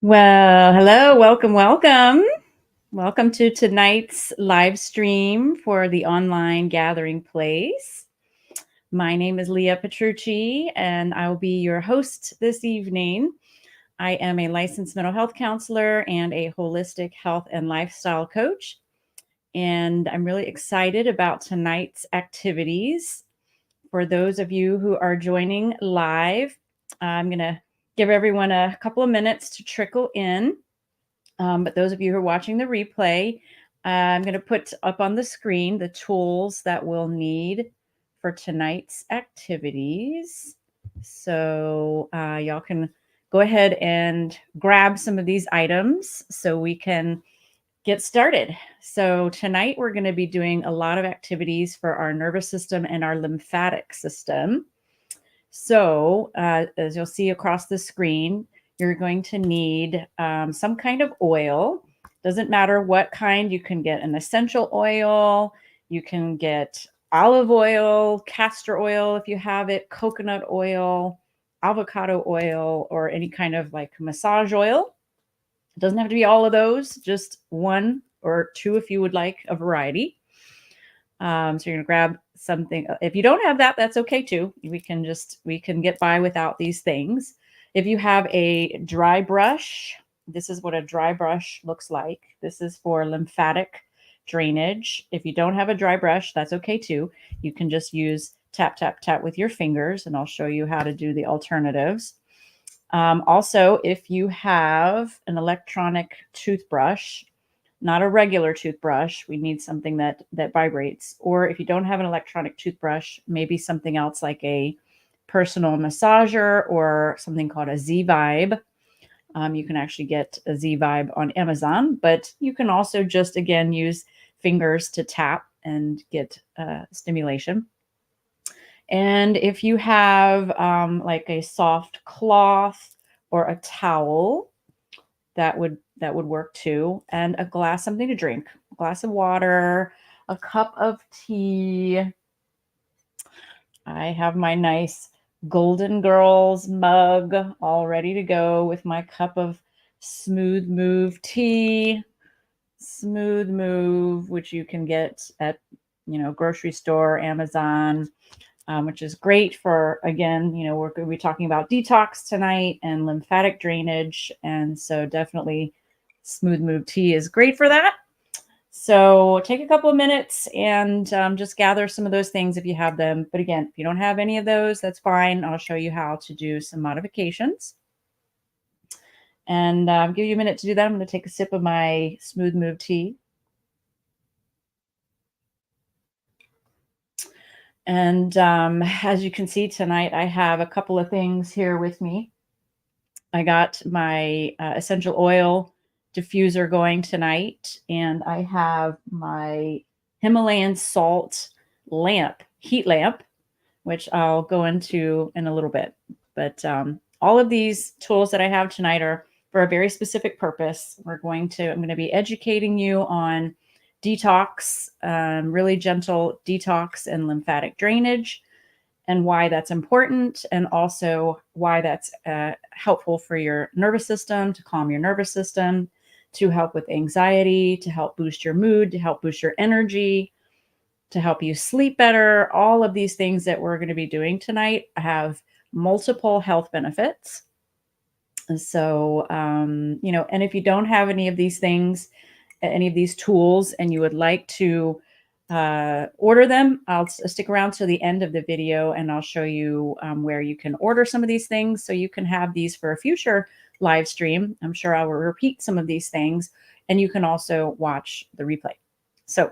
Well, hello, welcome. Welcome to tonight's live stream for the online gathering place. My name is Leah Petrucci, and I will be your host this evening. I am a licensed mental health counselor and a holistic health and lifestyle coach. And I'm really excited about tonight's activities. For those of you who are joining live, I'm going to give everyone a couple of minutes to trickle in. But those of you who are watching the replay, I'm going to put up on the screen the tools that we'll need for tonight's activities. So y'all can go ahead and grab some of these items so we can get started. So tonight we're going to be doing a lot of activities for our nervous system and our lymphatic system. So as you'll see across the screen, you're going to need some kind of oil. Doesn't matter what kind. You can get an essential oil. You can get olive oil, castor oil if you have it, coconut oil, avocado oil, or any kind of like massage oil. It doesn't have to be all of those, just one or two if you would like a variety. So you're going to grab something. If you don't have that, that's okay too. We can get by without these things. If you have a dry brush, this is what a dry brush looks like. This is for lymphatic drainage. If you don't have a dry brush, that's okay too. You can just use tap, tap, tap with your fingers, and I'll show you how to do the alternatives. Also, if you have an electronic toothbrush, not a regular toothbrush, we need something that vibrates. Or if you don't have an electronic toothbrush, maybe something else like a personal massager or something called a Z-Vibe. You can actually get a Z-Vibe on Amazon, but you can also just, again, use fingers to tap and get stimulation. And if you have like a soft cloth or a towel, that would work too. And a glass, something to drink, a glass of water, a cup of tea. I have my nice Golden Girls mug all ready to go with my cup of Smooth Move tea. Smooth Move, which you can get at, grocery store, Amazon, which is great for, again, we're going to be talking about detox tonight and lymphatic drainage. And so definitely Smooth Move tea is great for that. So take a couple of minutes and just gather some of those things if you have them. But again, if you don't have any of those, that's fine. I'll show you how to do some modifications. And give you a minute to do that. I'm going to take a sip of my Smooth Move tea. And as you can see tonight, I have a couple of things here with me. I got my essential oil diffuser going tonight, and I have my Himalayan salt lamp, heat lamp, which I'll go into in a little bit. But all of these tools that I have tonight are for a very specific purpose. I'm going to be educating you on detox, really gentle detox and lymphatic drainage, and why that's important, and also why that's helpful for your nervous system, to calm your nervous system, to help with anxiety, to help boost your mood, to help boost your energy, to help you sleep better. All of these things that we're going to be doing tonight have multiple health benefits. So, and if you don't have any of these things, any of these tools, and you would like to order them, I'll stick around to the end of the video and I'll show you where you can order some of these things so you can have these for a future live stream. I'm sure I will repeat some of these things, and you can also watch the replay. So,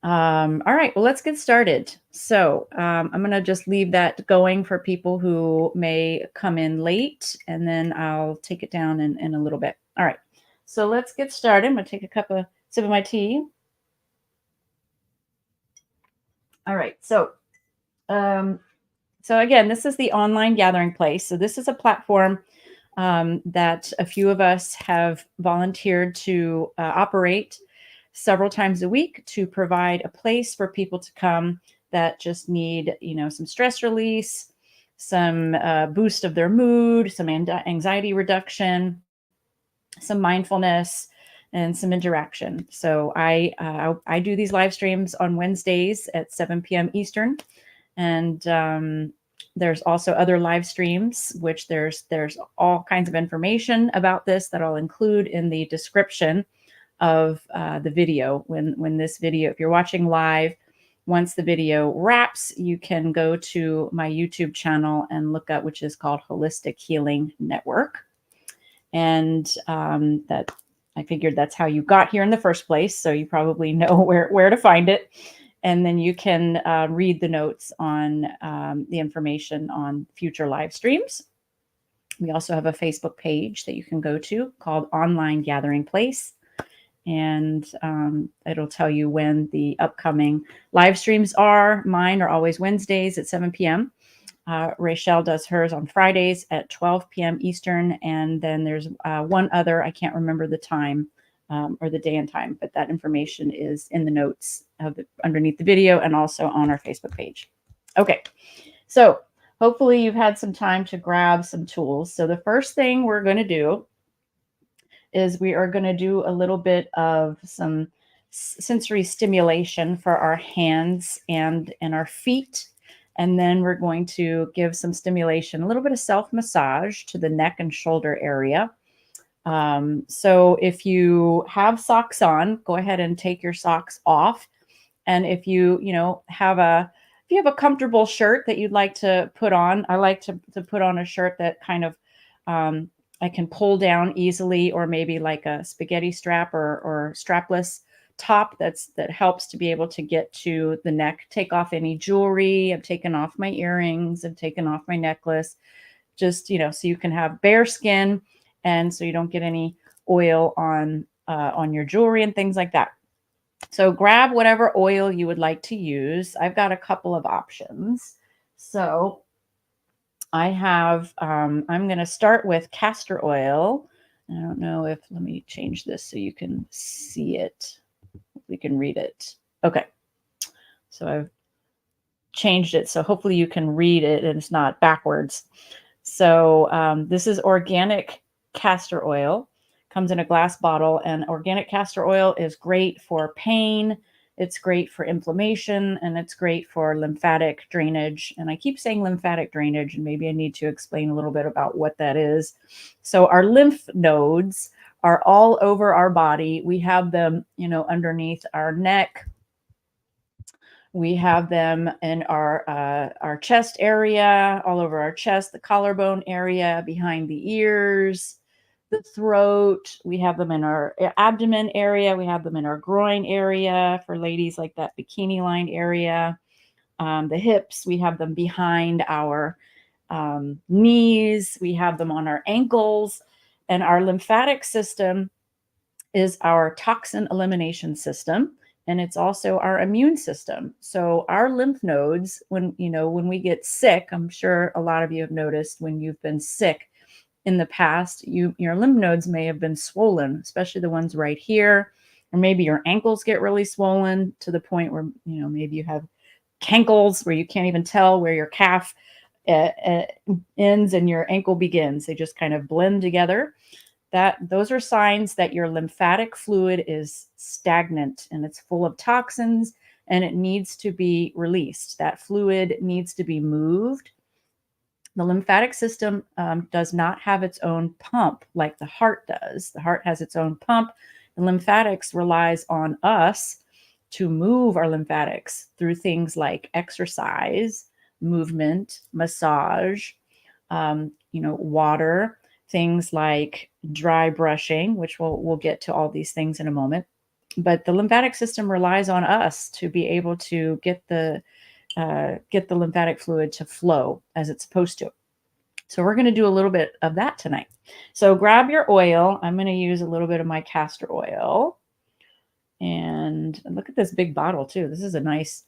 all right, well, let's get started. So I'm going to just leave that going for people who may come in late, and then I'll take it down in a little bit. All right, so let's get started. I'm going to take a sip of my tea. All right, so again, this is the online gathering place. So this is a platform that a few of us have volunteered to operate several times a week to provide a place for people to come that just need, some stress release, some boost of their mood, some anxiety reduction, some mindfulness, and some interaction. So I do these live streams on Wednesdays at 7 p.m. Eastern, and there's also other live streams, which there's all kinds of information about this that I'll include in the description of the video. When this video, if you're watching live, once the video wraps, you can go to my YouTube channel and look up, which is called Holistic Healing Network. And that I figured that's how you got here in the first place. So you probably know where to find it. And then you can read the notes on the information on future live streams. We also have a Facebook page that you can go to called Online Gathering Place. And it'll tell you when the upcoming live streams are. Mine are always Wednesdays at 7 p.m. Rachel does hers on Fridays at 12 p.m. Eastern. And then there's one other, I can't remember the time or the day and time, but that information is in the notes underneath the video and also on our Facebook page. Okay, so hopefully you've had some time to grab some tools. So the first thing we're going to do is we are going to do a little bit of some sensory stimulation for our hands and our feet. And then we're going to give some stimulation, a little bit of self-massage to the neck and shoulder area. So if you have socks on, go ahead and take your socks off. And if you have a comfortable shirt that you'd like to put on, I like to put on a shirt that kind of I can pull down easily, or maybe like a spaghetti strap or strapless top that helps to be able to get to the neck. Take off any jewelry. I've taken off my earrings. I've taken off my necklace, just so you can have bare skin, and so you don't get any oil on your jewelry and things like that. So grab whatever oil you would like to use. I've got a couple of options. So I have, I'm going to start with castor oil. I don't know if, let me change this so you can see it. We can read it. Okay. So I've changed it. So hopefully you can read it and it's not backwards. So this is organic castor oil. Comes in a glass bottle, and organic castor oil is great for pain. It's great for inflammation, and it's great for lymphatic drainage. And I keep saying lymphatic drainage, and maybe I need to explain a little bit about what that is. So our lymph nodes are all over our body. We have them, underneath our neck. We have them in our chest area, all over our chest, the collarbone area, behind the ears, the throat. We have them in our abdomen area. We have them in our groin area for ladies, like that bikini line area. The hips, we have them behind our knees. We have them on our ankles. And our lymphatic system is our toxin elimination system. And it's also our immune system. So our lymph nodes, when we get sick, I'm sure a lot of you have noticed when you've been sick in the past, your lymph nodes may have been swollen, especially the ones right here, or maybe your ankles get really swollen to the point where, maybe you have cankles where you can't even tell where your calf ends and your ankle begins. They just kind of blend together. Those are signs that your lymphatic fluid is stagnant and it's full of toxins and it needs to be released. That fluid needs to be moved. The lymphatic system does not have its own pump like the heart does. The heart has its own pump. The lymphatics relies on us to move our lymphatics through things like exercise, movement, massage, water, things like dry brushing, which we'll get to all these things in a moment. But the lymphatic system relies on us to be able to get the lymphatic fluid to flow as it's supposed to. So we're going to do a little bit of that tonight. So grab your oil. I'm going to use a little bit of my castor oil. And look at this big bottle too. This is a nice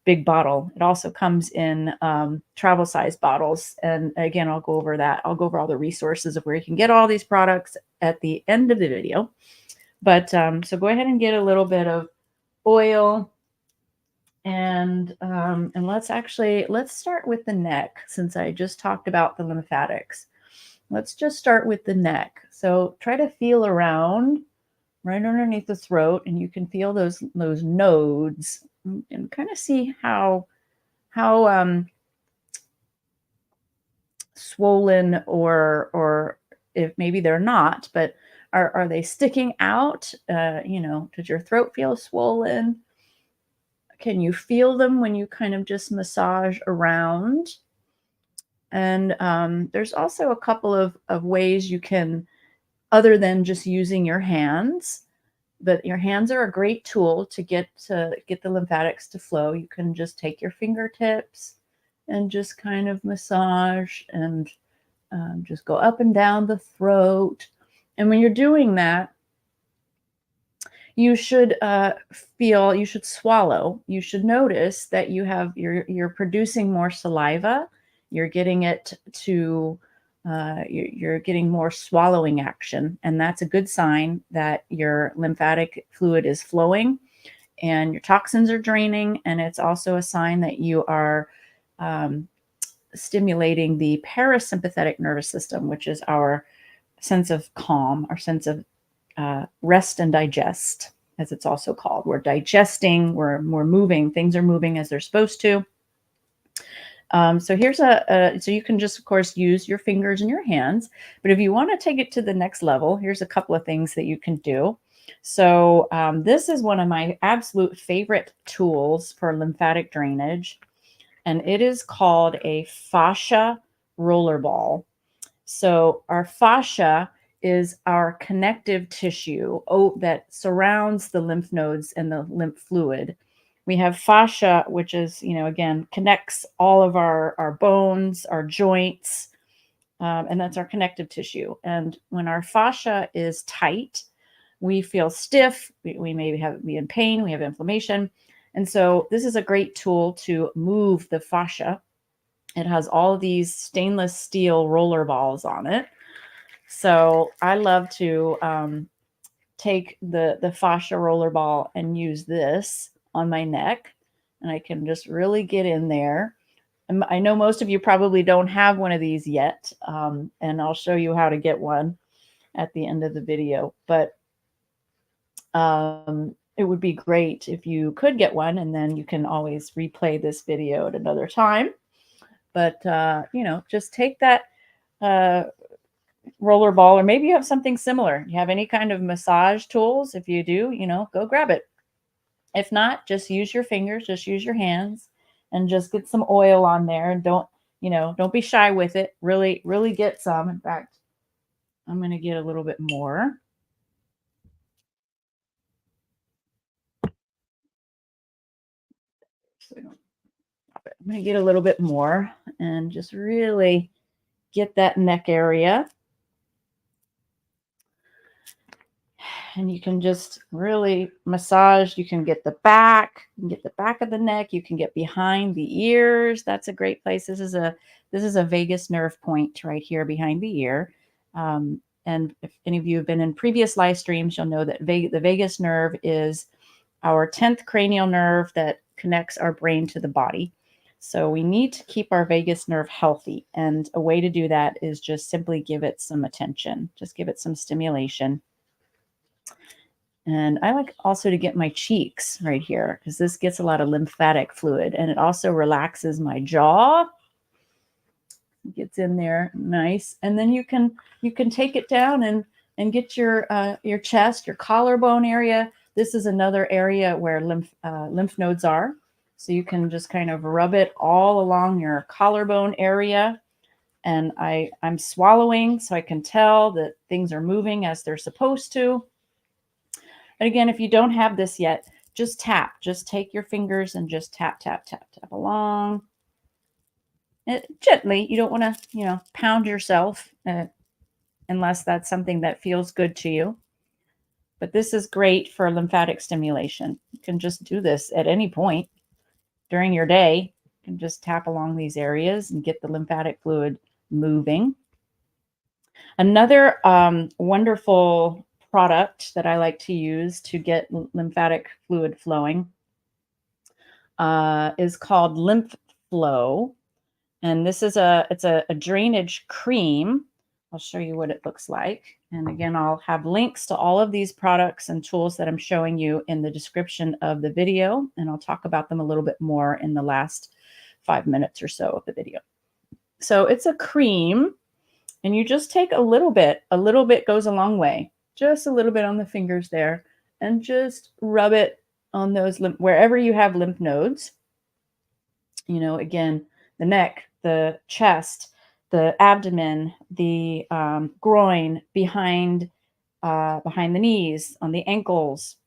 big bottle. It also comes in travel size bottles. And again, I'll go over that. I'll go over all the resources of where you can get all these products at the end of the video. But so go ahead and get a little bit of oil And let's start with the neck, since I just talked about the lymphatics. Let's just start with the neck. So try to feel around right underneath the throat, and you can feel those nodes, and kind of see how swollen, or if maybe they're not, but are they sticking out? Does your throat feel swollen? Can you feel them when you kind of just massage around? And there's also a couple of ways you can, other than just using your hands, but your hands are a great tool to get the lymphatics to flow. You can just take your fingertips and just kind of massage, and just go up and down the throat. And when you're doing that, you should you should swallow. You should notice that you're producing more saliva. You're getting it to you're getting more swallowing action, and that's a good sign that your lymphatic fluid is flowing and your toxins are draining. And it's also a sign that you are stimulating the parasympathetic nervous system, which is our sense of calm, our sense of rest and digest, as it's also called. We're digesting, we're moving, things are moving as they're supposed to. So here's so you can just, of course, use your fingers and your hands, but if you want to take it to the next level, here's a couple of things that you can do. So this is one of my absolute favorite tools for lymphatic drainage, and it is called a fascia roller ball. So our fascia is our connective tissue that surrounds the lymph nodes and the lymph fluid. We have fascia, which is, again, connects all of our bones, our joints, and that's our connective tissue. And when our fascia is tight, we feel stiff, we may be in pain, we have inflammation. And so this is a great tool to move the fascia. It has all of these stainless steel roller balls on it. So I love to take the fascia roller ball and use this on my neck, and I can just really get in there. And I know most of you probably don't have one of these yet, and I'll show you how to get one at the end of the video. But it would be great if you could get one, and then you can always replay this video at another time. But just take that roller ball, or maybe you have something similar. You have any kind of massage tools? If you do, go grab it. If not, just use your fingers, just use your hands, and just get some oil on there. And don't be shy with it. Really, really get some. In fact, I'm going to get a little bit more. I'm going to get a little bit more and just really get that neck area. And you can just really massage. You can get the back, of the neck. You can get behind the ears. That's a great place. This is a vagus nerve point right here behind the ear. And if any of you have been in previous live streams, you'll know that the vagus nerve is our 10th cranial nerve that connects our brain to the body. So we need to keep our vagus nerve healthy. And a way to do that is just simply give it some attention. Just give it some stimulation. And I like also to get my cheeks right here, because this gets a lot of lymphatic fluid, and it also relaxes my jaw. It gets in there nice. And then you can take it down and get your chest, your collarbone area. This is another area where lymph nodes are. So you can just kind of rub it all along your collarbone area. And I'm swallowing, so I can tell that things are moving as they're supposed to. And again, if you don't have this yet, just tap. Just take your fingers and just tap, tap, tap, tap along. Gently. You don't want to, pound yourself unless that's something that feels good to you. But this is great for lymphatic stimulation. You can just do this at any point during your day. You can just tap along these areas and get the lymphatic fluid moving. Another wonderful product that I like to use to get lymphatic fluid flowing is called Lymph Flow. And this is a drainage cream. I'll show you what it looks like. And again, I'll have links to all of these products and tools that I'm showing you in the description of the video. And I'll talk about them a little bit more in the last 5 minutes or so of the video. So it's a cream, and you just take a little bit goes a long way, just a little bit on the fingers there, and just rub it on those wherever you have lymph nodes. Again, the neck, the chest, the abdomen, the groin, behind the knees, on the ankles.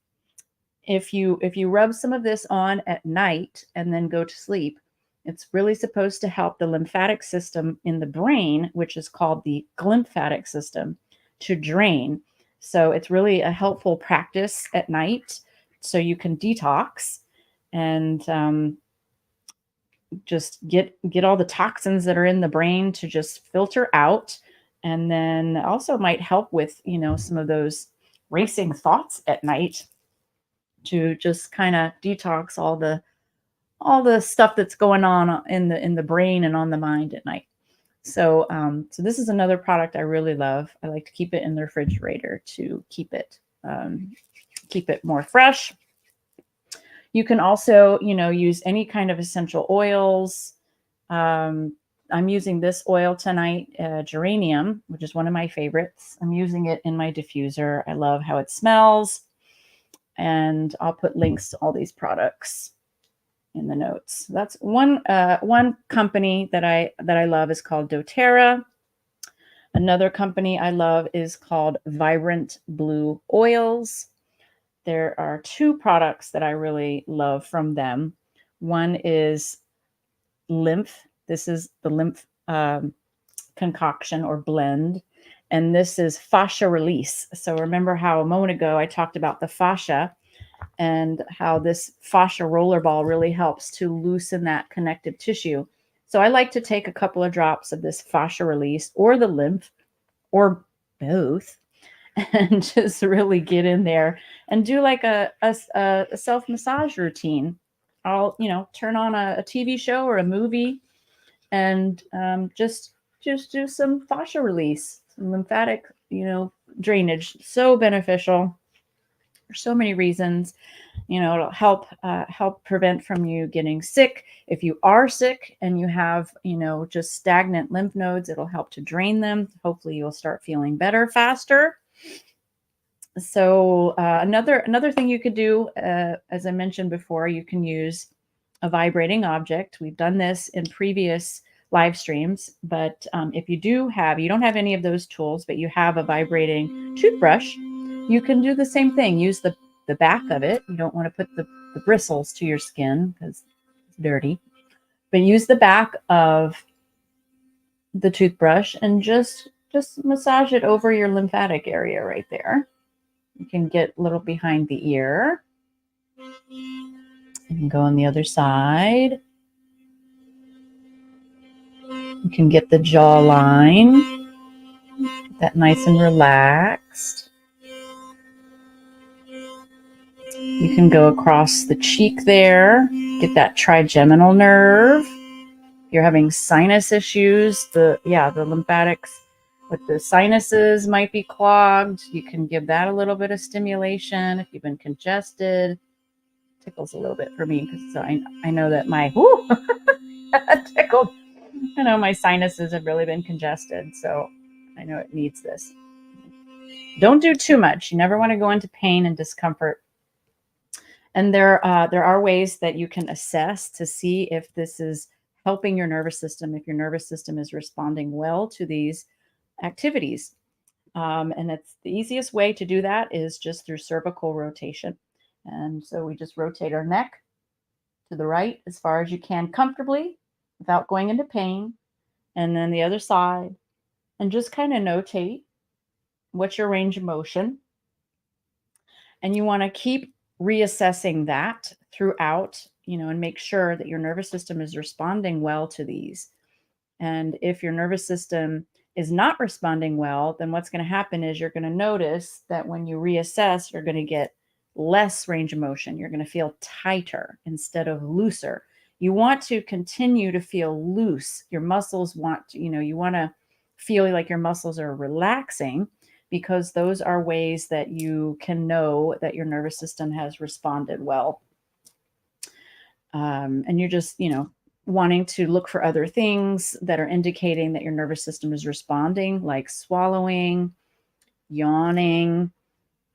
If you rub some of this on at night and then go to sleep, it's really supposed to help the lymphatic system in the brain, which is called the glymphatic system, to drain. So it's really a helpful practice at night, so you can detox and just get all the toxins that are in the brain to just filter out. And then also might help with, some of those racing thoughts at night, to just kind of detox all the stuff that's going on in the brain and on the mind at night. So this is another product I really love. I like to keep it in the refrigerator to keep it more fresh. You can also, use any kind of essential oils. I'm using this oil tonight, geranium, which is one of my favorites. I'm using it in my diffuser. I love how it smells. And I'll put links to all these products in the notes. That's one company that I love is called doTERRA. Another company I love is called Vibrant Blue Oils. There are two products that I really love from them. One is Lymph. This is the Lymph concoction or blend. And this is Fascia Release. So remember how a moment ago I talked about the fascia and how this fascia rollerball really helps to loosen that connective tissue. So I like to take a couple of drops of this Fascia Release or the Lymph or both and just really get in there and do like a self-massage routine. I'll, turn on a TV show or a movie and just do some fascia release, some lymphatic, drainage. So beneficial for so many reasons. It'll help prevent from you getting sick. If you are sick and you have, just stagnant lymph nodes, it'll help to drain them. Hopefully you'll start feeling better faster. So another thing you could do, as I mentioned before, you can use a vibrating object. We've done this in previous live streams, but if you don't have any of those tools, but you have a vibrating toothbrush, you can do the same thing. Use the back of it. You don't want to put the bristles to your skin because it's dirty, but use the back of the toothbrush and just massage it over your lymphatic area right there. You can get a little behind the ear. You can go on the other side. You can get the jawline, get that nice and relaxed. You can go across the cheek there, get that trigeminal nerve. If you're having sinus issues, the lymphatics with the sinuses might be clogged. You can give that a little bit of stimulation. If you've been congested, tickles a little bit for me because I know that my tickled. I know my sinuses have really been congested, so I know it needs this. Don't do too much. You never want to go into pain and discomfort. And there are ways that you can assess to see if this is helping your nervous system, if your nervous system is responding well to these activities. And it's the easiest way to do that is just through cervical rotation. And so we just rotate our neck to the right as far as you can comfortably without going into pain. And then the other side, and just kind of notate what's your range of motion. And you want to keep reassessing that throughout, and make sure that your nervous system is responding well to these. And if your nervous system is not responding well, then what's going to happen is you're going to notice that when you reassess, you're going to get less range of motion. You're going to feel tighter instead of looser. You want to continue to feel loose. Your muscles want to, you want to feel like your muscles are relaxing, because those are ways that you can know that your nervous system has responded well. And you're just, wanting to look for other things that are indicating that your nervous system is responding, like swallowing, yawning,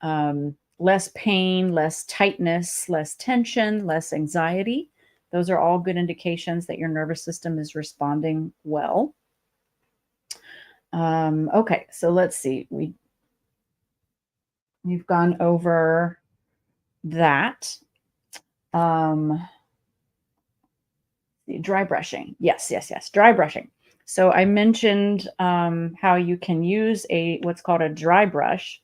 less pain, less tightness, less tension, less anxiety. Those are all good indications that your nervous system is responding well. Okay, so let's see. We've gone over that. Dry brushing. Yes. Dry brushing. So I mentioned how you can use what's called a dry brush.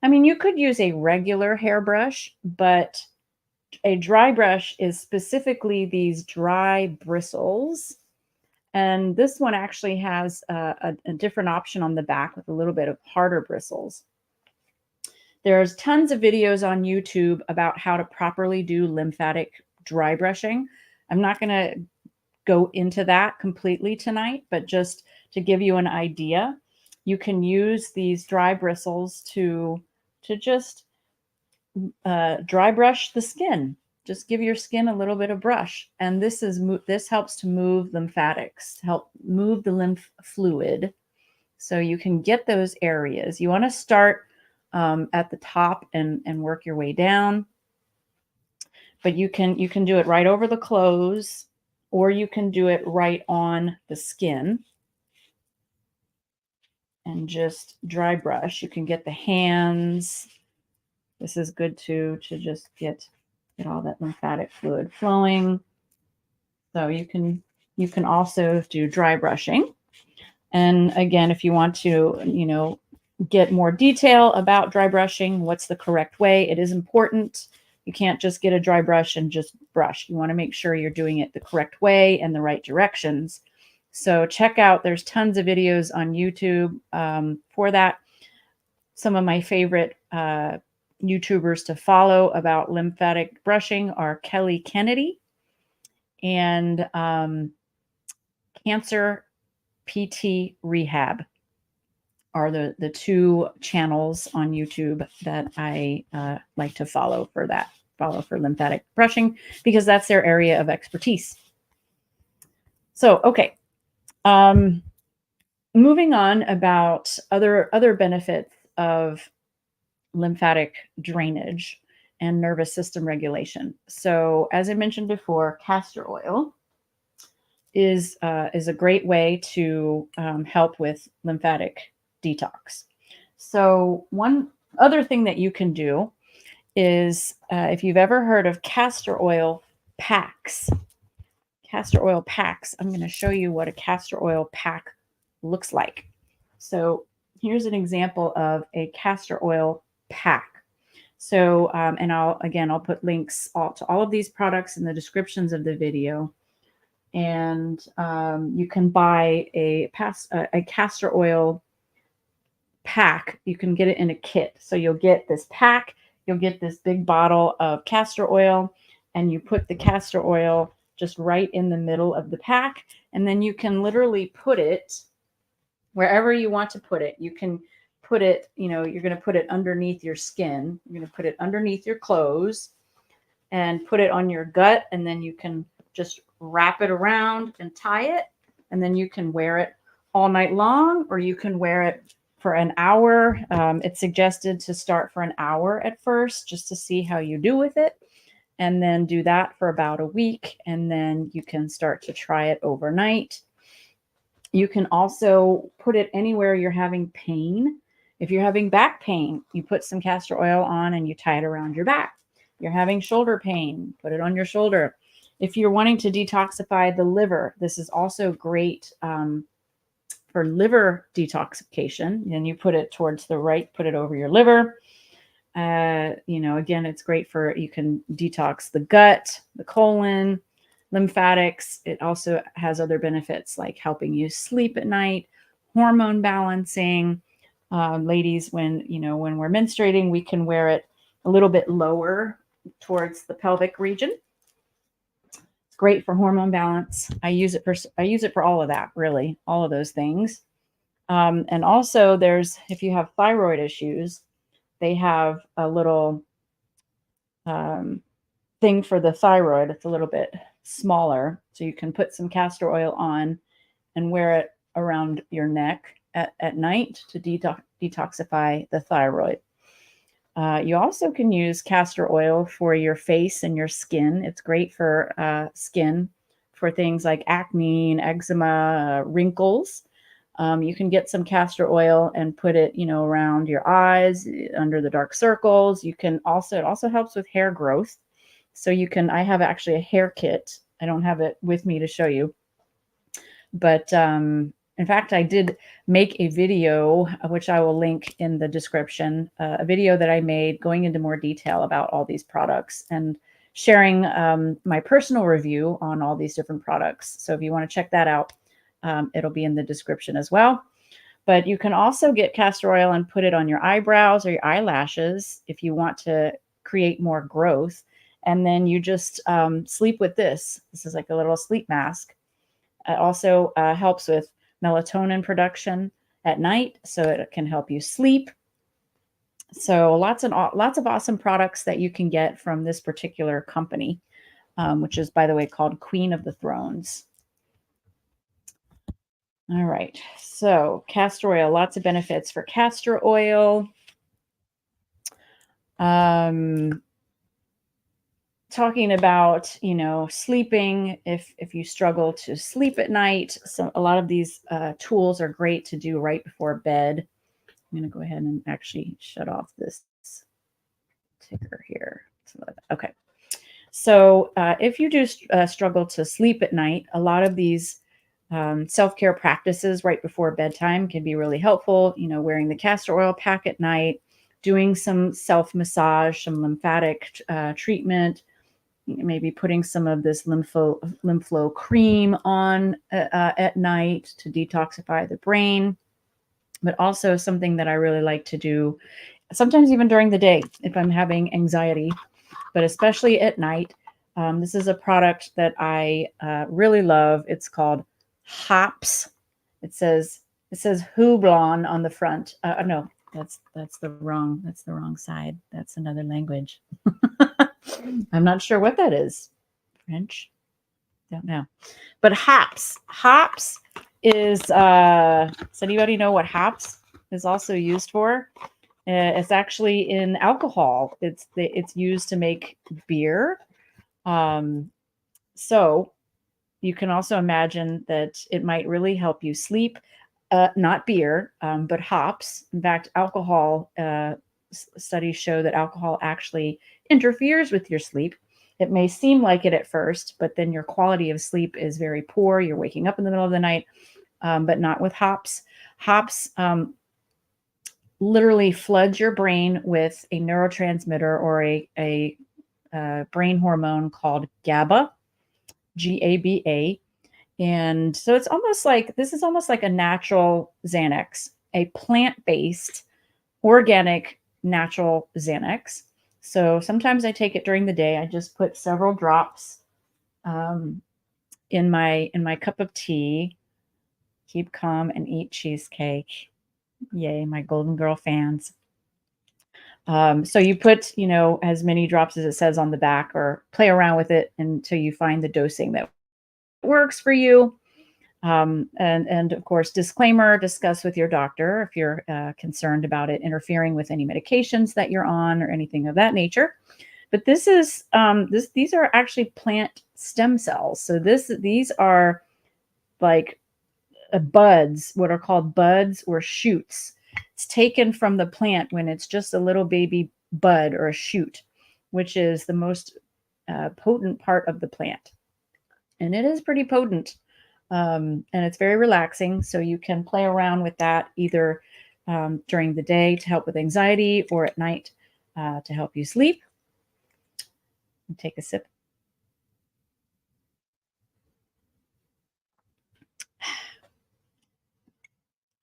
I mean, you could use a regular hairbrush, but a dry brush is specifically these dry bristles. And this one actually has a different option on the back with a little bit of harder bristles. There's tons of videos on YouTube about how to properly do lymphatic dry brushing. I'm not going to go into that completely tonight, but just to give you an idea, you can use these dry bristles to just dry brush the skin. Just give your skin a little bit of brush. And this helps to move lymphatics, help move the lymph fluid, so you can get those areas. You want to start at the top and work your way down. But you can do it right over the clothes, or you can do it right on the skin and just dry brush. You can get the hands. This is good to just get all that lymphatic fluid flowing. So you can also do dry brushing. And again, if you want to, get more detail about dry brushing, what's the correct way, it is important. You can't just get a dry brush and just brush. You want to make sure you're doing it the correct way and the right directions. So check out, there's tons of videos on YouTube for that. Some of my favorite YouTubers to follow about lymphatic brushing are Kelly Kennedy and Cancer PT Rehab are the two channels on YouTube that I like to follow for lymphatic brushing, because that's their area of expertise. So, okay. Moving on about other benefits of lymphatic drainage and nervous system regulation. So, as I mentioned before, castor oil is a great way to help with lymphatic detox. So one other thing that you can do is if you've ever heard of castor oil packs. I'm going to show you what a castor oil pack looks like. So here's an example of a castor oil pack. So, and I'll put links to all of these products in the descriptions of the video. And you can buy a castor oil pack. You can get it in a kit. So you'll get this pack, you'll get this big bottle of castor oil, and you put the castor oil just right in the middle of the pack. And then you can literally put it wherever you want to put it. You can put it, you're going to put it underneath your skin. You're going to put it underneath your clothes and put it on your gut. And then you can just wrap it around and tie it. And then you can wear it all night long, or you can wear it for an hour. It's suggested to start for an hour at first, just to see how you do with it, and then do that for about a week. And then you can start to try it overnight. You can also put it anywhere you're having pain. If you're having back pain, you put some castor oil on and you tie it around your back. You're having shoulder pain, put it on your shoulder. If you're wanting to detoxify the liver, this is also great for liver detoxification. And you put it towards the right, put it over your liver. Again, it's great you can detox the gut, the colon, lymphatics. It also has other benefits like helping you sleep at night, hormone balancing. Ladies, when we're menstruating, we can wear it a little bit lower towards the pelvic region. It's great for hormone balance. I use it for all of that, really, all of those things. And also, if you have thyroid issues, they have a little thing for the thyroid. It's a little bit smaller, so you can put some castor oil on and wear it around your neck at night to detoxify the thyroid. You also can use castor oil for your face and your skin. It's great for skin, for things like acne and eczema, wrinkles. You can get some castor oil and put it, around your eyes, under the dark circles. It also helps with hair growth. So I have actually a hair kit. I don't have it with me to show you, but in fact, I did make a video, which I will link in the description, a video that I made going into more detail about all these products and sharing my personal review on all these different products. So if you want to check that out, it'll be in the description as well. But you can also get castor oil and put it on your eyebrows or your eyelashes if you want to create more growth. And then you just sleep with this. This is like a little sleep mask. It also helps with melatonin production at night, so it can help you sleep. So lots of awesome products that you can get from this particular company, which is, by the way, called Queen of the Thrones. All right, so castor oil, lots of benefits for castor oil. Talking about, sleeping, if you struggle to sleep at night, so a lot of these tools are great to do right before bed. I'm going to go ahead and actually shut off this ticker here. Okay. So if you do struggle to sleep at night, a lot of these self-care practices right before bedtime can be really helpful. Wearing the castor oil pack at night, doing some self-massage, some lymphatic treatment, maybe putting some of this lympho cream on at night to detoxify the brain. But also something that I really like to do, sometimes even during the day if I'm having anxiety, but especially at night. This is a product that I really love. It's called Hops. It says Hublon on the front. No, that's the wrong side. That's another language. I'm not sure what that is. French? Don't know. But hops is, does anybody know what hops is also used for? It's actually in alcohol. It's used to make beer. So you can also imagine that it might really help you sleep. Not beer, but hops. In fact, alcohol, studies show that alcohol actually interferes with your sleep. It may seem like it at first, but then your quality of sleep is very poor. You're waking up in the middle of the night, but not with hops. Hops literally floods your brain with a neurotransmitter or a brain hormone called GABA, GABA. And so this is almost like a natural Xanax, a plant-based, organic, natural Xanax. So sometimes I take it during the day. I just put several drops in my cup of tea. Keep calm and eat cheesecake. Yay, my Golden Girl fans. So you put, as many drops as it says on the back, or play around with it until you find the dosing that works for you. And of course, disclaimer, discuss with your doctor if you're concerned about it interfering with any medications that you're on or anything of that nature. But these are actually plant stem cells. So these are like buds, what are called buds or shoots. It's taken from the plant when it's just a little baby bud or a shoot, which is the most potent part of the plant. And it is pretty potent. And it's very relaxing. So you can play around with that either during the day to help with anxiety or at night to help you sleep. And take a sip.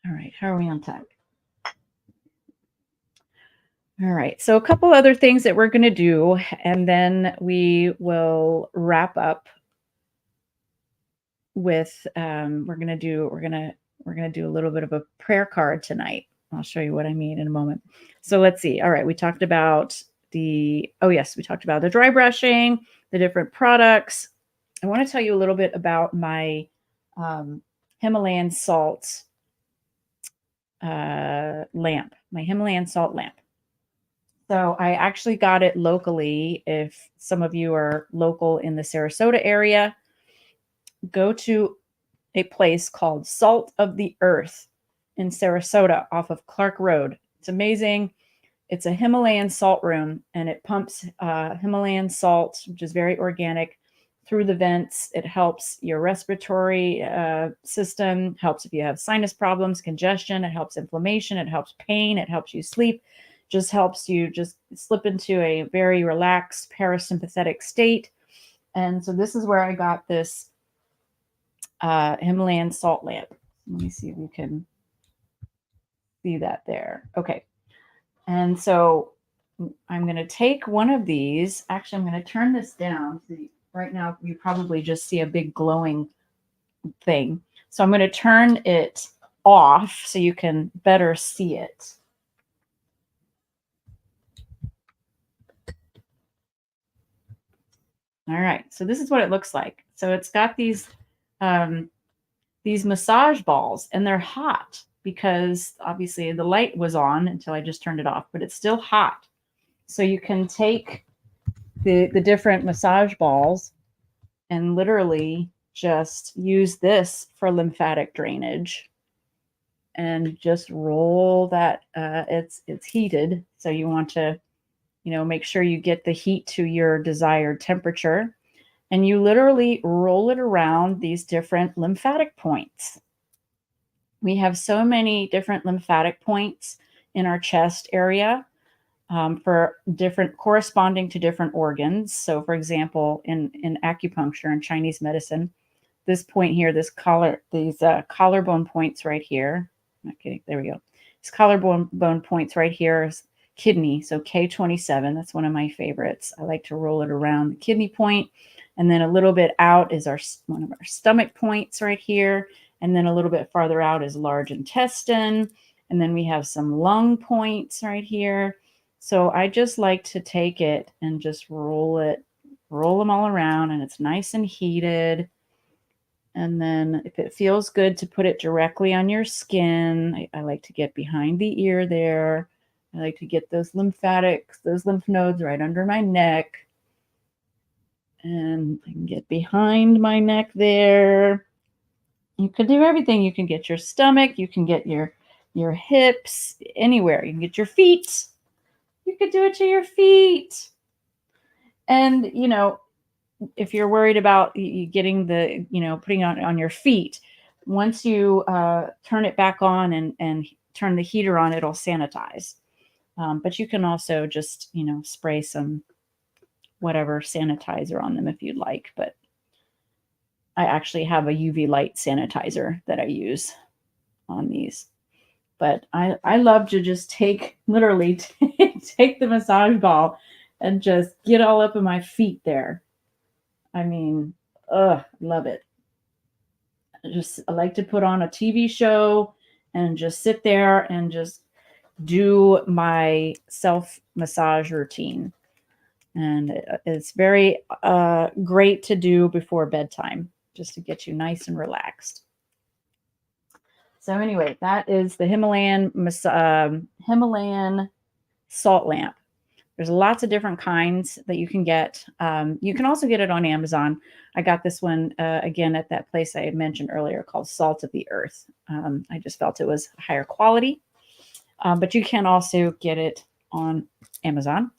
All right. How are we on time? All right. So a couple other things that we're going to do, and then we will wrap up with we're gonna do a little bit of a prayer card tonight. I'll show you what I mean in a moment. So let's see. All right, we talked about we talked about the dry brushing, the different products. I want to tell you a little bit about my Himalayan salt lamp, my Himalayan salt lamp. So I actually got it locally. If some of you are local in the Sarasota area, go to a place called Salt of the Earth in Sarasota off of Clark Road. It's amazing. It's a Himalayan salt room, and it pumps Himalayan salt, which is very organic, through the vents. It helps your respiratory system, helps if you have sinus problems, congestion, it helps inflammation, it helps pain, it helps you sleep, just helps you just slip into a very relaxed parasympathetic state. And so this is where I got this Himalayan salt lamp. Let me see if you can see that there. Okay. And so I'm going to take one of these. Actually, I'm going to turn this down. See, right now, you probably just see a big glowing thing. So I'm going to turn it off so you can better see it. All right. So this is what it looks like. So it's got these massage balls, and they're hot because obviously the light was on until I just turned it off, but it's still hot. So you can take the different massage balls and literally just use this for lymphatic drainage and just roll that. It's heated, so you want to, make sure you get the heat to your desired temperature, and you literally roll it around these different lymphatic points. We have so many different lymphatic points in our chest area for different corresponding to different organs. So for example, in acupuncture and Chinese medicine, this point here, these collarbone points right here. Not kidding. There we go. These collarbone points right here is kidney. So K27, that's one of my favorites. I like to roll it around the kidney point. And then a little bit out is one of our stomach points right here. And then a little bit farther out is large intestine. And then we have some lung points right here. So I just like to take it and just roll them all around, and it's nice and heated. And then if it feels good to put it directly on your skin, I like to get behind the ear there. I like to get those lymph nodes right under my neck. And I can get behind my neck there. You can do everything. You can get your stomach. You can get your hips, anywhere. You can get your feet. You could do it to your feet. And, if you're worried about you getting the, putting on your feet, once you turn it back on and turn the heater on, it'll sanitize. But you can also just, spray some whatever sanitizer on them if you'd like. But I actually have a UV light sanitizer that I use on these. But I love to just literally take the massage ball and just get all up in my feet there. I mean, love it. I like to put on a TV show and just sit there and just do my self massage routine. And it's very great to do before bedtime, just to get you nice and relaxed. So anyway, that is the Himalayan salt lamp. There's lots of different kinds that you can get. You can also get it on Amazon. I got this one, again, at that place I mentioned earlier called Salt of the Earth. I just felt it was higher quality. But you can also get it on Amazon.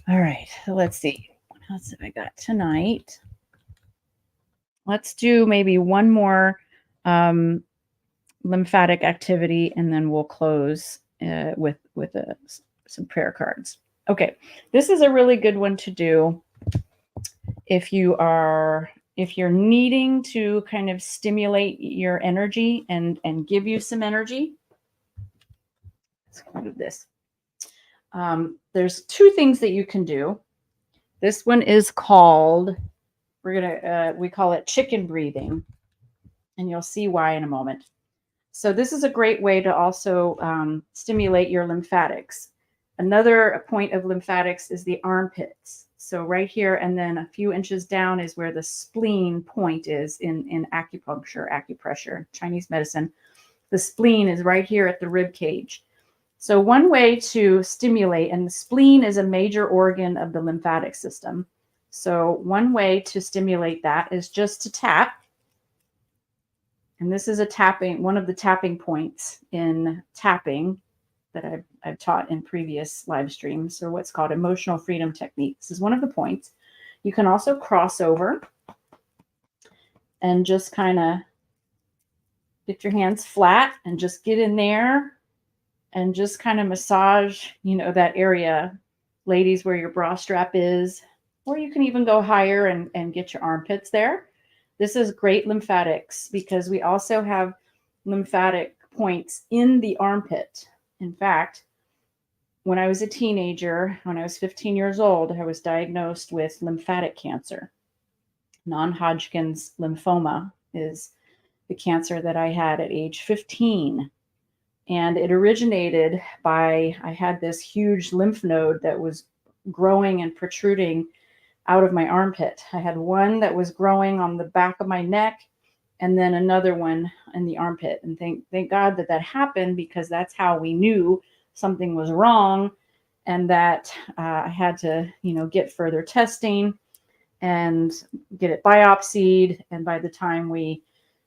All right, so let's see. What else have I got tonight? Let's do maybe one more lymphatic activity, and then we'll close with some prayer cards. Okay, this is a really good one to do if you're needing to kind of stimulate your energy and give you some energy. Let's do this. There's two things that you can do. This one is called, we call it chicken breathing, and you'll see why in a moment. So this is a great way to also stimulate your lymphatics. Another point of lymphatics is the armpits. So right here and then a few inches down is where the spleen point is in acupuncture, acupressure, Chinese medicine. The spleen is right here at the rib cage. So one way to stimulate, and the spleen is a major organ of the lymphatic system. So one way to stimulate that is just to tap. And this is one of the tapping points in tapping that I've taught in previous live streams, or what's called emotional freedom technique. This is one of the points. You can also cross over and just kind of get your hands flat and just get in there and just kind of massage, that area, ladies, where your bra strap is, or you can even go higher and get your armpits there. This is great lymphatics because we also have lymphatic points in the armpit. In fact, when I was a teenager, when I was 15 years old, I was diagnosed with lymphatic cancer. Non-Hodgkin's lymphoma is the cancer that I had at age 15. And it originated I had this huge lymph node that was growing and protruding out of my armpit. I had one that was growing on the back of my neck and then another one in the armpit. And thank God that happened, because that's how we knew something was wrong, and that I had to, get further testing and get it biopsied. And by the time we,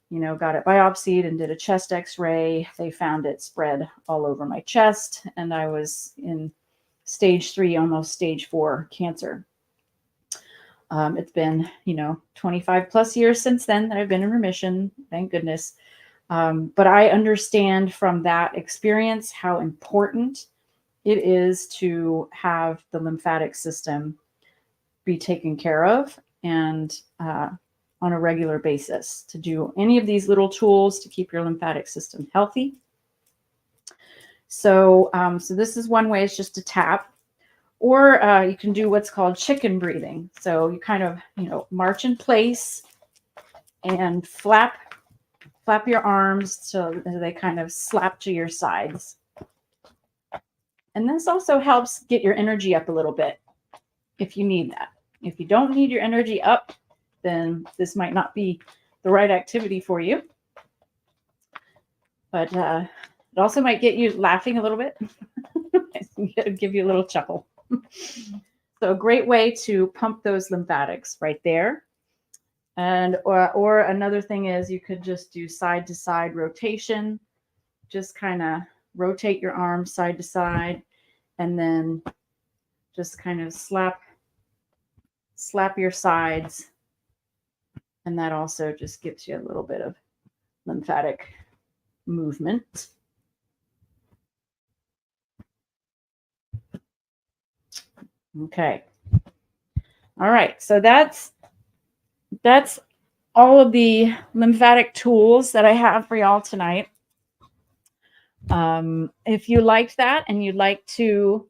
got it biopsied and did a chest x-ray, they found it spread all over my chest. And I was in stage 3, almost stage 4 cancer. It's been, 25 plus years since then that I've been in remission, thank goodness. But I understand from that experience how important it is to have the lymphatic system be taken care of, and on a regular basis, to do any of these little tools to keep your lymphatic system healthy. So, so this is one way, is just to tap. Or you can do what's called chicken breathing. So you kind of, march in place and flap your arms so they kind of slap to your sides. And this also helps get your energy up a little bit if you need that. If you don't need your energy up, then this might not be the right activity for you. But it also might get you laughing a little bit. Give you a little chuckle. So a great way to pump those lymphatics right there. And or another thing is, you could just do side to side rotation. Just kind of rotate your arms side to side, and then just kind of slap your sides. And that also just gives you a little bit of lymphatic movement. Okay. All right. So that's all of the lymphatic tools that I have for y'all tonight. If you liked that and you'd like to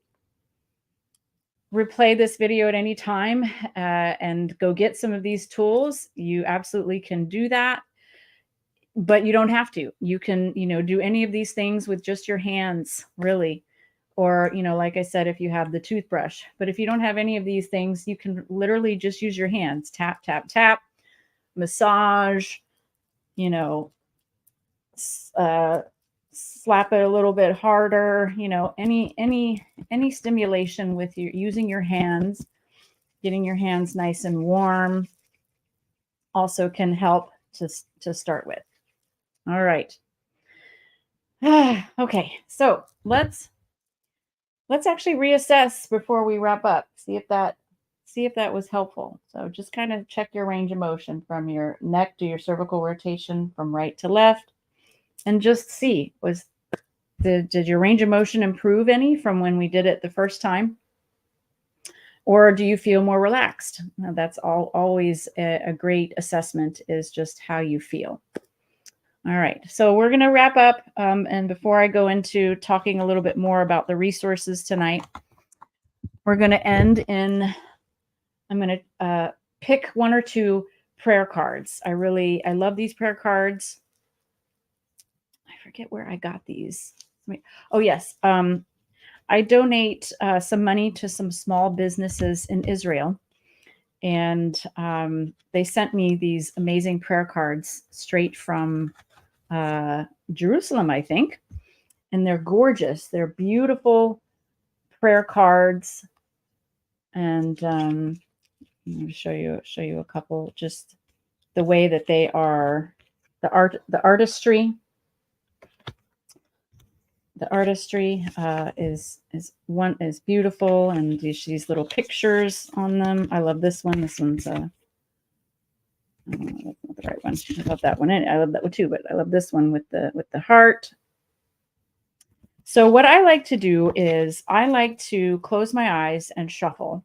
replay this video at any time and go get some of these tools, you absolutely can do that. But you don't have to. You can, do any of these things with just your hands, really. Or, like I said, if you have the toothbrush. But if you don't have any of these things, you can literally just use your hands. Tap, tap, tap. Massage, slap it a little bit harder, any stimulation with using your hands, getting your hands nice and warm also can help to start with. All right. Okay. So let's actually reassess before we wrap up. See if that was helpful. So just kind of check your range of motion from your neck to your cervical rotation from right to left, and just see, did your range of motion improve any from when we did it the first time? Or do you feel more relaxed? Now, that's always a great assessment, is just how you feel. All right. So we're going to wrap up. And before I go into talking a little bit more about the resources tonight, we're going to end in, I'm going to pick one or two prayer cards. I love these prayer cards. I forget where I got these. Oh, yes. I donate some money to some small businesses in Israel. And they sent me these amazing prayer cards straight from Jerusalem, I think. And they're gorgeous. They're beautiful prayer cards. And I'm going to show you a couple, just the way that they are, the artistry. The artistry is beautiful, and these little pictures on them. I love this one. This one's that's not the right one. I love that one. I love that one too, but I love this one with the heart. So what I like to do is I like to close my eyes and shuffle.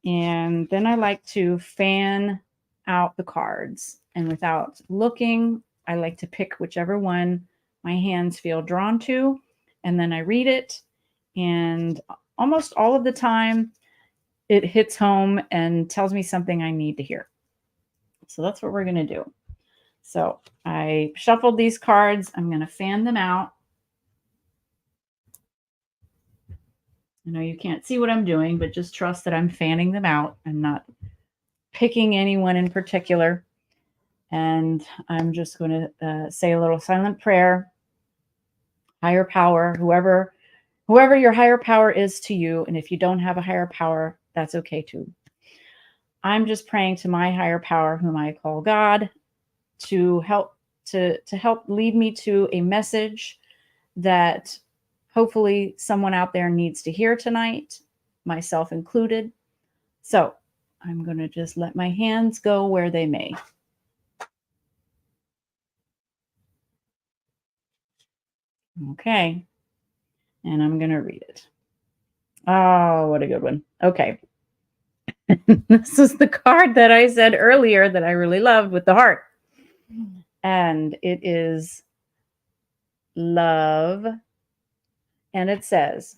And then I like to fan out the cards. And without looking, I like to pick whichever one my hands feel drawn to. And then I read it. And almost all of the time, it hits home and tells me something I need to hear. So that's what we're going to do. So I shuffled these cards. I'm going to fan them out. I know you can't see what I'm doing, but just trust that I'm fanning them out. I'm not picking anyone in particular. And I'm just going to say a little silent prayer. Higher power, whoever your higher power is to you. And if you don't have a higher power, that's okay too. I'm just praying to my higher power, whom I call God, to help lead me to a message that hopefully someone out there needs to hear tonight, myself included. So I'm going to just let my hands go where they may. Okay. And I'm going to read it. Oh, what a good one. Okay. This is the card that I said earlier that I really loved with the heart. And it is love. And it says,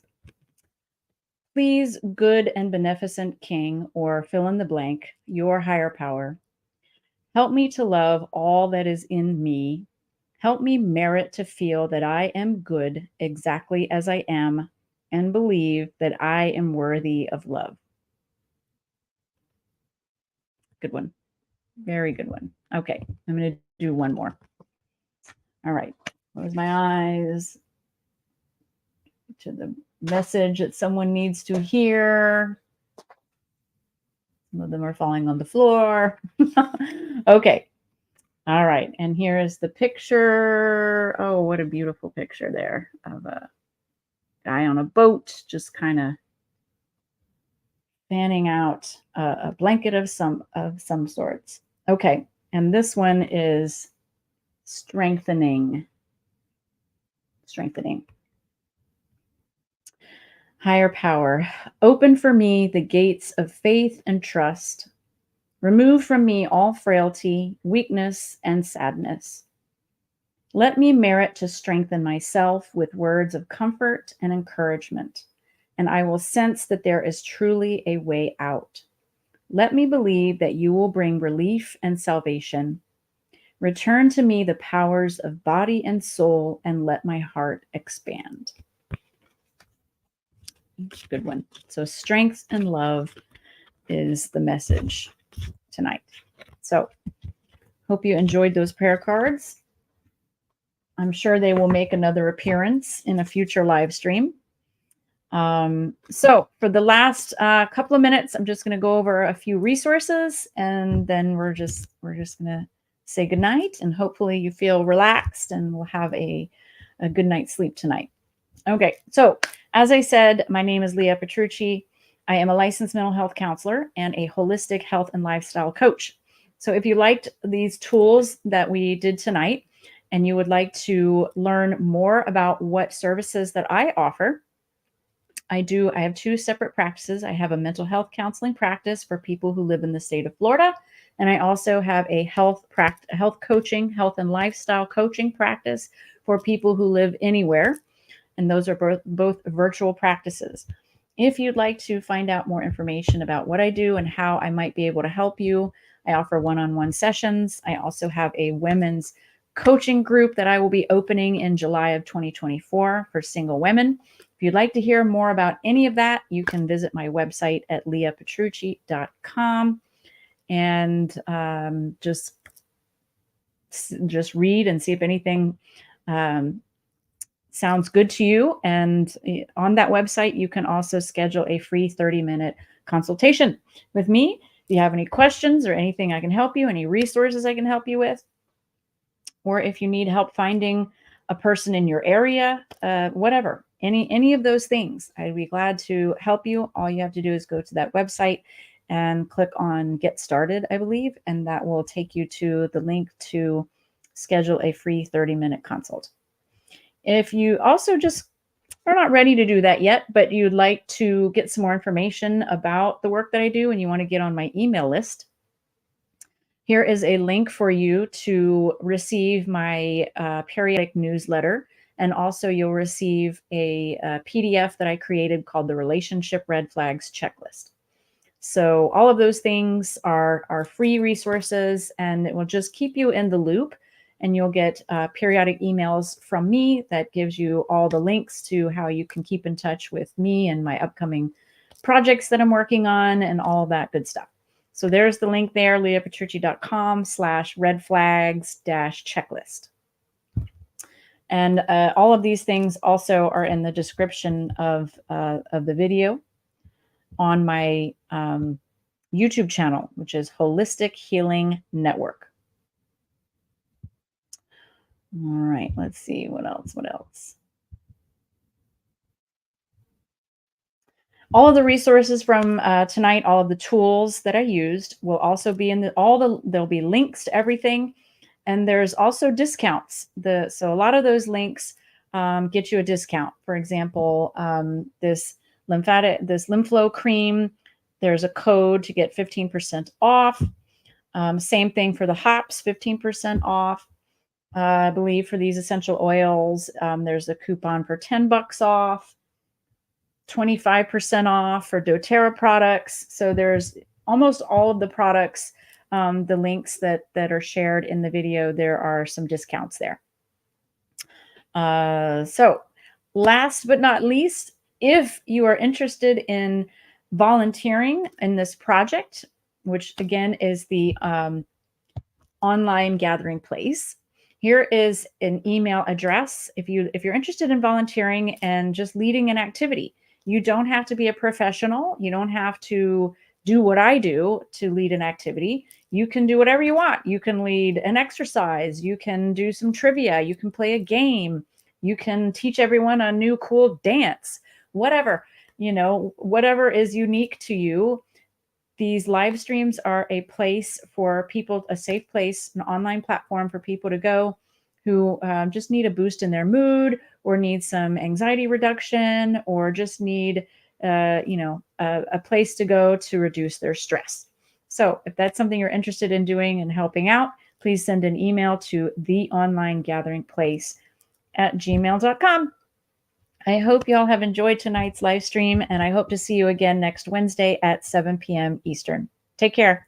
please, good and beneficent King, or fill in the blank, your higher power, help me to love all that is in me. Help me merit to feel that I am good exactly as I am and believe that I am worthy of love. Good one. Very good one. Okay, I'm going to do one more. All right, close my eyes to the message that someone needs to hear. Some of them are falling on the floor. Okay. All right. And here is the picture. Oh, what a beautiful picture there of a guy on a boat, just kind of fanning out a blanket of some sorts. Okay. And this one is strengthening. Higher power, open for me the gates of faith and trust. Remove from me all frailty, weakness, and sadness. Let me merit to strengthen myself with words of comfort and encouragement, and I will sense that there is truly a way out. Let me believe that you will bring relief and salvation. Return to me the powers of body and soul, and let my heart expand. Good one. So strength and love is the message tonight. So hope you enjoyed those prayer cards. I'm sure they will make another appearance in a future live stream. So for the last couple of minutes, I'm just going to go over a few resources, and then we're just going to say goodnight, and hopefully you feel relaxed and we'll have a good night's sleep tonight. Okay, so as I said, my name is Leah Petrucci. I am a licensed mental health counselor and a holistic health and lifestyle coach. So if you liked these tools that we did tonight and you would like to learn more about what services that I offer, I have two separate practices. I have a mental health counseling practice for people who live in the state of Florida. And I also have a health coaching, health and lifestyle coaching practice for people who live anywhere. And those are both virtual practices. If you'd like to find out more information about what I do and how I might be able to help you, I offer one-on-one sessions. I also have a women's coaching group that I will be opening in July of 2024 for single women. If you'd like to hear more about any of that, you can visit my website at leahpetrucci.com and just read and see if anything sounds good to you. And on that website, you can also schedule a free 30-minute consultation with me. If you have any questions or anything I can help you, any resources I can help you with, or if you need help finding a person in your area, whatever, any of those things, I'd be glad to help you. All you have to do is go to that website and click on Get Started, I believe, and that will take you to the link to schedule a free 30-minute consult. If you also just are not ready to do that yet, but you'd like to get some more information about the work that I do and you want to get on my email list, here is a link for you to receive my periodic newsletter. And also you'll receive a PDF that I created called the Relationship Red Flags Checklist. So all of those things are free resources, and it will just keep you in the loop. And you'll get periodic emails from me that gives you all the links to how you can keep in touch with me and my upcoming projects that I'm working on and all that good stuff. So there's the link there, leahpetrucci.com/redflags-checklist. And all of these things also are in the description of the video on my YouTube channel, which is Holistic Healing Network. All right, let's see what else. All of the resources from tonight, all of the tools that I used will also be in there'll be links to everything. And there's also discounts. So a lot of those links get you a discount. For example, this Lympflow cream, there's a code to get 15% off. Same thing for the hops, 15% off. I believe for these essential oils, there's a coupon for $10 off, 25% off for doTERRA products. So there's almost all of the products, the links that are shared in the video, there are some discounts there. So last but not least, if you are interested in volunteering in this project, which again is the online gathering place, here is an email address. If you're interested in volunteering and just leading an activity, you don't have to be a professional. You don't have to do what I do to lead an activity. You can do whatever you want. You can lead an exercise. You can do some trivia. You can play a game. You can teach everyone a new cool dance, whatever, whatever is unique to you. These live streams are a place for people, a safe place, an online platform for people to go who just need a boost in their mood or need some anxiety reduction or just need, a place to go to reduce their stress. So if that's something you're interested in doing and helping out, please send an email to theonlinegatheringplace@gmail.com. I hope y'all have enjoyed tonight's live stream, and I hope to see you again next Wednesday at 7 p.m. Eastern. Take care.